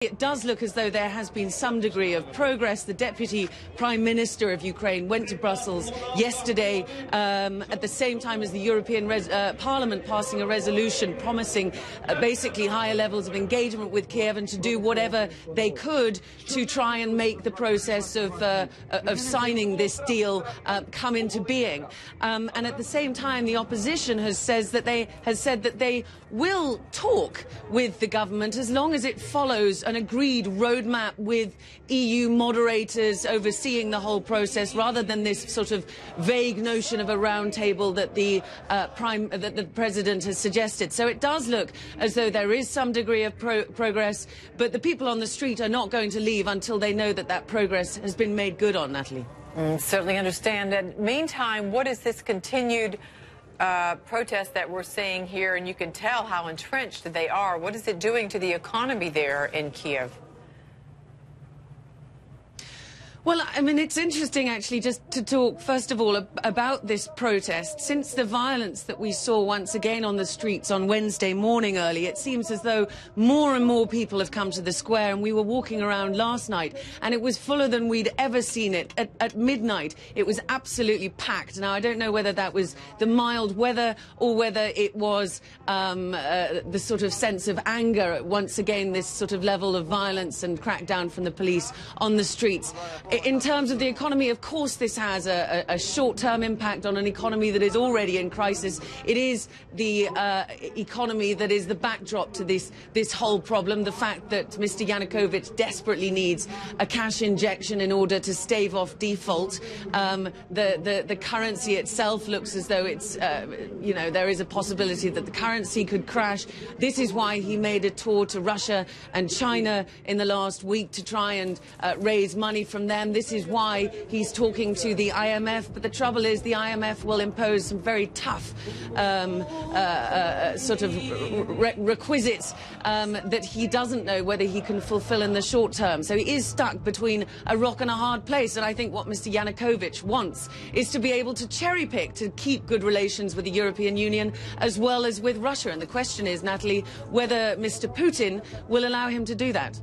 It does look as though there has been some degree of progress. The Deputy Prime Minister of Ukraine went to Brussels yesterday at the same time as the European Parliament passing a resolution promising basically higher levels of engagement with Kiev and to do whatever they could to try and make the process of signing this deal come into being. And at the same time, the opposition has said that they will talk with the government as long as it follows an agreed roadmap with EU moderators overseeing the whole process, rather than this sort of vague notion of a round table that the President has suggested. So it does look as though there is some degree of progress, but the people on the street are not going to leave until they know that that progress has been made good on, Natalie. Certainly understand. And meantime, what is this continued protest that we're seeing here, and you can tell how entrenched they are? What is it doing to the economy there in Kiev? Well, I mean, it's interesting, actually, just to talk, first of all, about this protest. Since the violence that we saw once again on the streets on Wednesday morning early, it seems as though more and more people have come to the square, and we were walking around last night, and it was fuller than we'd ever seen it. At midnight, it was absolutely packed. Now, I don't know whether that was the mild weather or whether it was the sort of sense of anger, once again, this sort of level of violence and crackdown from the police on the streets. In terms of the economy, of course, this has a short-term impact on an economy that is already in crisis. It is the economy that is the backdrop to this whole problem, the fact that Mr. Yanukovych desperately needs a cash injection in order to stave off default. The currency itself looks as though it's, you know, there is a possibility that the currency could crash. This is why he made a tour to Russia and China in the last week to try and raise money from them. This is why he's talking to the IMF, but the trouble is the IMF will impose some very tough sort of requisites that he doesn't know whether he can fulfill in the short term. So he is stuck between a rock and a hard place, and I think what Mr. Yanukovych wants is to be able to cherry-pick, to keep good relations with the European Union as well as with Russia. And the question is, Natalie, whether Mr. Putin will allow him to do that.